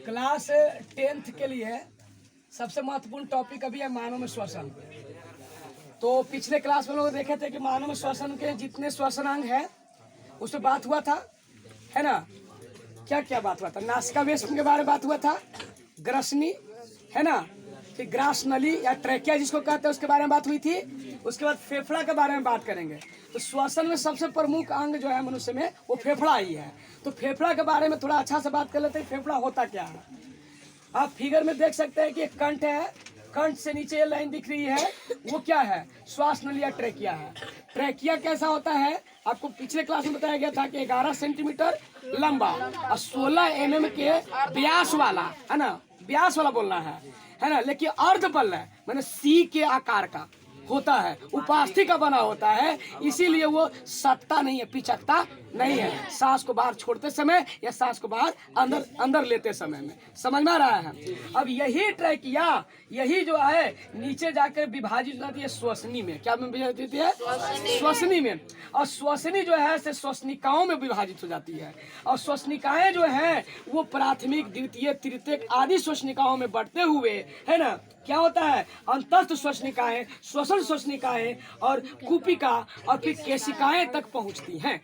Class 10th के लिए सबसे महत्वपूर्ण टॉपिक अभी है मानव में श्वसन। तो पिछले क्लास में लोग देखे थे कि मानव में श्वसन के जितने श्वसन अंग है उस पर बात हुआ था, है ना। क्या क्या बात हुआ था? नासिका वेष्टन के बारे में बात हुआ था, ग्रसनी, है ना, फिर ग्रास नली या ट्रैकिया जिसको कहते हैं उसके बारे में बात हुई थी। उसके बाद फेफड़ा के बारे में बात करेंगे। तो श्वसन में सबसे प्रमुख अंग जो है मनुष्य में वो फेफड़ा ही है। तो फेफड़ा के बारे में थोड़ा अच्छा से बात कर लेते हैं। फेफड़ा होता क्या है? आप फिगर में देख सकते हैं कि एक कंठ है, कंठ से नीचे ये लाइन दिख रही है, वो क्या है? श्वास नली या ट्रैकिया है। ट्रैकिया कैसा होता है? आपको पिछले क्लास में बताया गया था कि 11 सेंटीमीटर लंबा और 16 mm के व्यास वाला, है ना, व्यास वाला बोलना है ना, लेकिन अर्धबल है, मैंने सी के आकार का होता है, उपास्थि का बना होता है, इसीलिए वो सत्ता नहीं है, पिचकता नहीं है सांस को बाहर छोड़ते समय या सांस को बाहर अंदर अंदर लेते समय में। समझ में आ रहा है? अब यही ट्रैकिया, यही जो है नीचे जाकर विभाजित हो जाती है श्वसनी में। क्या में विभाजित होती है? श्वसनी में। और श्वसनी जो है से श्वसनिकाओं में विभाजित हो जाती है। और श्वसनिकाएं जो है वो प्राथमिक, द्वितीय, तृतीयक आदि श्वसनिकाओं में बढ़ते हुए, है ना, क्या होता है? अंतस्थ श्वसनिकाएं, श्वसन श्वसनिकाएं और कूपिका और फिर केशिकाएं तक पहुंचती हैं।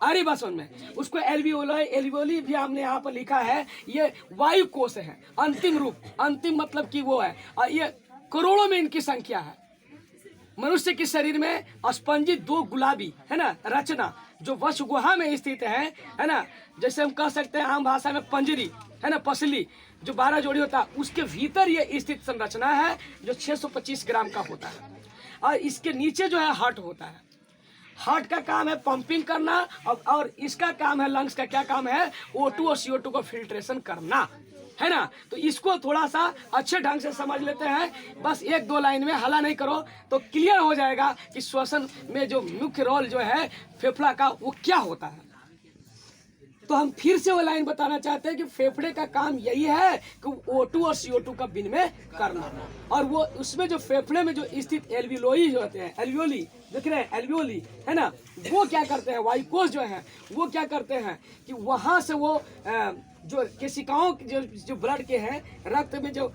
अरे बस में उसको एल्वियोलाई, एल्वियोली भी हमने यहाँ पर लिखा है, ये वायु कोश है, अंतिम रूप, अंतिम मतलब कि वो है, और ये करोड़ों में इनकी संख्या है। मनुष्य के शरीर में स्पंजित दो गुलाबी, है ना, रचना जो वक्ष गुहा में स्थित है ना, जैसे हम कह सकते हैं आम भाषा में पंजरी, है ना, पसली, जो 12 जोड़ी होता है, उसके भीतर ये स्थित संरचना है जो 625 ग्राम का होता है। और इसके नीचे जो है हार्ट होता है। हार्ट का काम है पंपिंग करना, और इसका काम है, लंग्स का क्या काम है? O2 और CO2 को फिल्ट्रेशन करना, है ना। तो इसको थोड़ा सा अच्छे ढंग से समझ लेते हैं, बस एक दो लाइन में, हला नहीं करो तो क्लियर हो जाएगा कि श्वसन में जो मुख्य रोल जो है फेफड़ा का वो क्या होता है। तो हम फिर से वो लाइन बताना चाहते हैं कि फेफड़े का काम यही है कि O2 और CO2 का विनिमय करना। और वो उसमें जो फेफड़े में जो स्थित एल्वियोली जो होते हैं, एल्वियोली देख रहे हैं, एल्वियोली, है ना, वो क्या करते हैं? वायुकोश जो है वो क्या करते हैं कि वहां से वो जो केशिकाओं जो ब्लड के हैं, रक्त में जो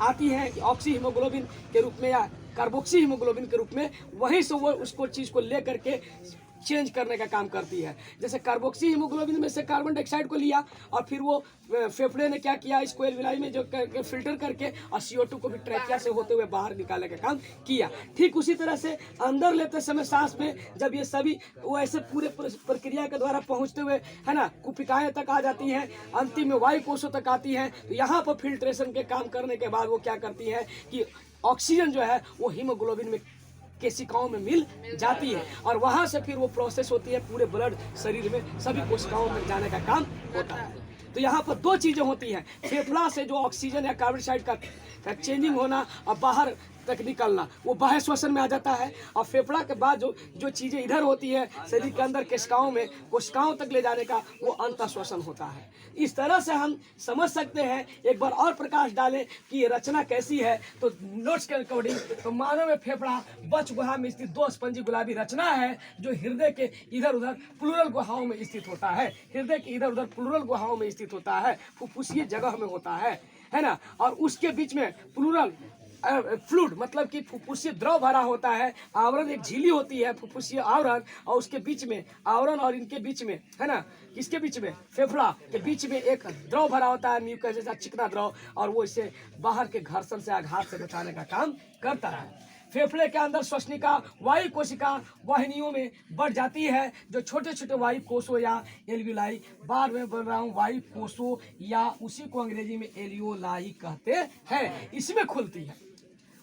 आती है ऑक्सी हीमोग्लोबिन के रूप में या कार्बोक्सी हीमोग्लोबिन के रूप में, वहीं से वो उसको चीज को ले करके चेंज करने का काम करती है। जैसे कार्बोक्सी हीमोग्लोबिन में से कार्बन डाइऑक्साइड को लिया और फिर वो फेफड़े ने क्या किया, इसको एल्वियोलाई में जो फिल्टर करके और CO2 को भी ट्रैकिया से होते हुए बाहर निकालने का काम किया। ठीक उसी तरह से अंदर लेते समय सांस में जब ये सभी वो ऐसे पूरे प्रक्रिया के द्वारा पहुंचते हुए, है ना, कुपिकाएं तक आ जाती हैं, अंतिम में वायु कोशों तक आती हैं। तो यहाँ पर फिल्ट्रेशन के काम करने के बाद वो क्या करती है कि ऑक्सीजन जो है वो हीमोग्लोबिन में केशिकाओं में मिल जाती है और वहां से फिर वो प्रोसेस होती है, पूरे ब्लड शरीर में सभी कोशिकाओं में जाने का काम होता है। तो यहाँ पर दो चीजें होती हैं, फेफड़ा से जो ऑक्सीजन या कार्बन डाइऑक्साइड का चेंजिंग होना और बाहर तक निकलना, वो बाह्य श्वसन में आ जाता है। और फेफड़ा के बाद जो चीजें इधर होती है शरीर के अंदर केशिकाओं में, कोशिकाओं तक ले जाने का वो अंत श्वसन होता है। इस तरह से हम समझ सकते हैं। एक बार और प्रकाश डालें कि ये रचना कैसी है। तो नोट्स के अकॉर्डिंग तो मानव में फेफड़ा वक्ष गुहा में स्थित दो स्पंजी गुलाबी रचना है जो हृदय के इधर उधर प्लूरल गुहाओं में स्थित होता है। हृदय के इधर उधर प्लूरल गुहाओं में स्थित होता है, फुफ्फुसीय जगह में होता है ना। और उसके बीच में प्लूरल फ्लूइड मतलब कि फुफ्फुसीय द्रव भरा होता है। आवरण एक झिल्ली होती है, फुफ्फुसीय आवरण, और उसके बीच में आवरण और इनके बीच में, है ना, किसके बीच में? फेफड़ा के बीच में एक द्रव भरा होता है, म्यूकस जैसा चिकना द्रव, और वो इसे बाहर के घर्षण से, आघात से बचाने का काम करता है। फेफड़े के अंदर श्वसनिका वायु कोशिका वाहिनियों में बढ़ जाती है, जो छोटे छोटे वायु कोशों या एल्वियोलाई, बार में बोल रहा हूँ, वायु कोशों या उसी को अंग्रेजी में एल्वियोलाई कहते हैं, इसमें खुलती है।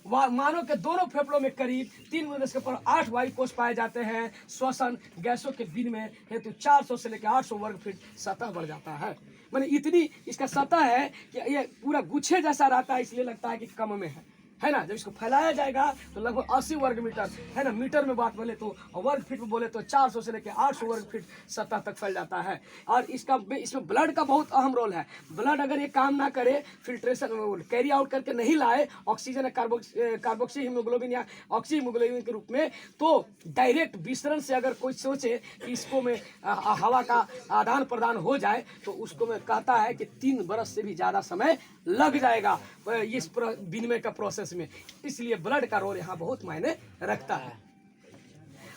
मानव के दोनों फेफड़ों में करीब 3.8 वायु कोश पाए जाते हैं। श्वसन गैसों के विनिमय हेतु 400 से लेकर 800 वर्ग फीट सतह बढ़ जाता है। मैंने इतनी इसका सतह है कि ये पूरा गुच्छे जैसा रहता है, इसलिए लगता है कि कम में है। है ना। जब इसको फैलाया जाएगा तो लगभग 80 वर्ग मीटर, है ना, मीटर में बात बोले तो, वर्ग फीट में बोले तो 400 से लेकर 800 वर्ग फीट सतह तक फैल जाता है। और इसमें ब्लड का बहुत अहम रोल है। ब्लड अगर ये काम ना करे, फिल्ट्रेशन कैरी आउट करके नहीं लाए ऑक्सीजन कार्बोक्सी हीमोग्लोबिन या ऑक्सी हीमोग्लोबिन के रूप में, तो डायरेक्ट विसरण से अगर कोई सोचे कि इसको में हवा का आदान प्रदान हो जाए तो उसको मैं कहता है कि 3 बरस से भी ज़्यादा समय लग जाएगा इस विनिमय का प्रोसेस में। इसलिए ब्लड का रोल यहाँ बहुत मायने रखता है।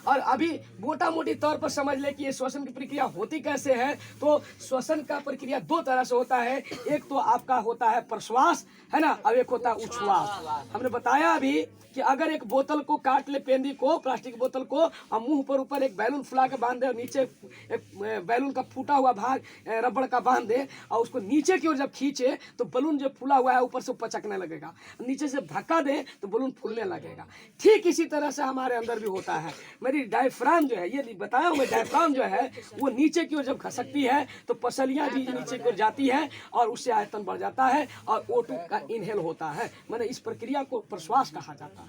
और अभी मोटा मोटी तौर पर समझ ले कि ये श्वसन की प्रक्रिया होती कैसे है। तो श्वसन का प्रक्रिया 2 तरह से होता है। एक तो आपका होता है प्रश्वास, है ना, और एक होता है उच्छ्वास। हमने बताया अभी कि अगर एक बोतल को काट ले, पेंदी को, प्लास्टिक बोतल को, और मुंह पर ऊपर एक बैलून फुला के बांध दे और नीचे एक बैलून का फूटा हुआ भाग रबड़ का बांध दे और उसको नीचे की ओर जब खींचे तो बलून जो फूला हुआ है ऊपर से पचकने लगेगा, नीचे से धक्का दे तो बलून फूलने लगेगा। ठीक इसी तरह से हमारे अंदर भी होता है। मेरी डायफ्राम जो है, ये बताया हूँ, डायफ्राम जो है वो नीचे की ओर जब खसकती है तो पसलियाँ भी नीचे की ओर जाती है और उससे आयतन बढ़ जाता है और O2 का इनहेल होता है। मैंने इस प्रक्रिया को प्रश्वास कहा जाता है।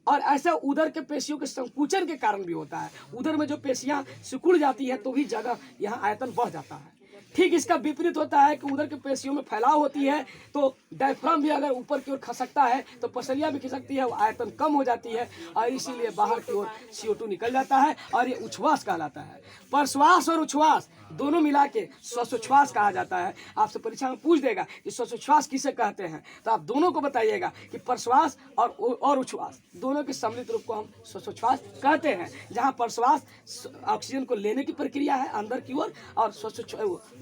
और ऐसा उदर के पेशियों के संकुचन के कारण भी होता है। उदर में जो पेशियां सिकुड़ जाती है तो भी जगह यहाँ आयतन बढ़ जाता है। ठीक इसका विपरीत होता है कि उधर के पेशियों में फैलाव होती है तो डायफ्राम भी अगर ऊपर की ओर खसकता है तो पसलियाँ भी खिसकती है, वो आयतन कम हो जाती है और इसीलिए बाहर की ओर CO2 निकल जाता है और ये उच्छ्वास कहलाता है। प्रश्वास और उच्छ्वास दोनों मिला के श्वासोच्छ्वास कहा जाता है। आपसे परीक्षा में पूछ देगा कि श्वासोच्छ्वास किसे कहते हैं, तो आप दोनों को बताइएगा कि प्रश्वास और उच्छ्वास दोनों के सम्मिलित रूप को हम श्वासोच्छ्वास कहते हैं। जहाँ प्रश्वास ऑक्सीजन को लेने की प्रक्रिया है अंदर की ओर और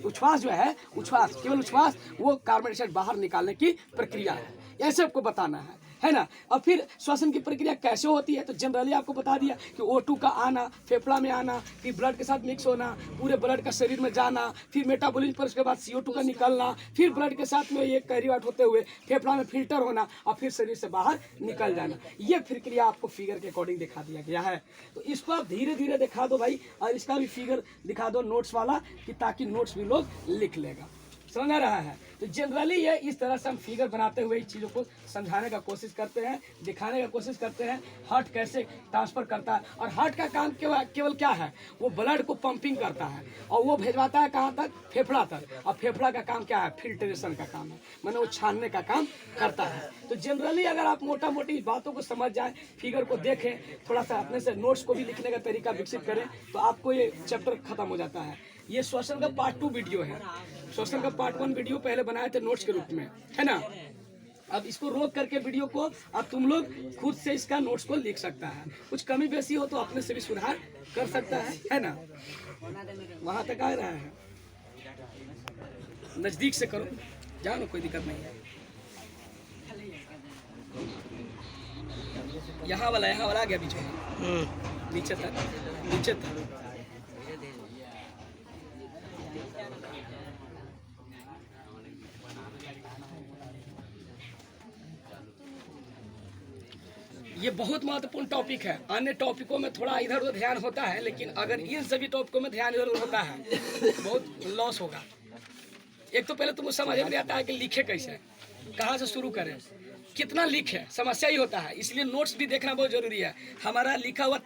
उच्छ्वास जो है, उच्छ्वास केवल उच्छ्वास वो कार्बन डाइऑक्साइड बाहर निकालने की प्रक्रिया है। ऐसे आपको बताना है ना। और फिर श्वसन की प्रक्रिया कैसे होती है तो जनरली आपको बता दिया कि O2 का आना, फेफड़ा में आना, फिर ब्लड के साथ मिक्स होना, पूरे ब्लड का शरीर में जाना, फिर मेटाबॉलिज्म पर उसके बाद CO2 का निकलना, फिर ब्लड के साथ में ये कैरी आउट होते हुए फेफड़ा में फिल्टर होना और फिर शरीर से बाहर निकल जाना। ये प्रक्रिया आपको फिगर के अकॉर्डिंग दिखा दिया गया है। तो इसको आप धीरे धीरे दिखा दो भाई, और इसका भी फिगर दिखा दो नोट्स वाला, कि ताकि नोट्स भी लोग लिख लेगा। समझ आ रहा है। तो जनरली ये इस तरह से हम फिगर बनाते हुए इस चीज़ों को समझाने का कोशिश करते हैं, दिखाने का कोशिश करते हैं हार्ट कैसे ट्रांसफर करता है। और हार्ट का काम केवल क्या है, वो ब्लड को पंपिंग करता है और वो भेजवाता है कहाँ तक, फेफड़ा तक। और फेफड़ा का काम क्या है, फिल्ट्रेशन का काम है, मैंने वो छानने का काम करता है। तो जनरली अगर आप मोटा मोटी बातों को समझ जाए, फिगर को देखें, थोड़ा सा अपने से नोट्स को भी लिखने का तरीका विकसित करें तो आपको ये चैप्टर खत्म हो जाता है। ये श्वसन का पार्ट 2 वीडियो है। श्वसन का पार्ट 1 वीडियो पहले बनाए थे नोट्स के रूप में, है ना। अब इसको रोक करके वीडियो को अब तुम लोग खुद से इसका नोट्स को लिख सकता है। कुछ कमी बेसी हो तो अपने से भी सुधार कर सकता है ना। वहां तक आ रहा है, नजदीक से करो, जाओ ना, कोई दिक्कत नहीं है। यहाँ वाला आ गया बीच में, नीचे तक। ये बहुत महत्वपूर्ण टॉपिक है। अन्य टॉपिकों में थोड़ा इधर उधर ध्यान होता है, लेकिन अगर इन सभी टॉपिकों में ध्यान इधर उधर होता है तो बहुत लॉस होगा। एक तो पहले तुमको समझ में आता है कि लिखे कैसे, कहाँ से शुरू करें, कितना लिखे, समस्या ही होता है। इसलिए नोट्स भी देखना बहुत जरूरी है। हमारा लिखा हुआ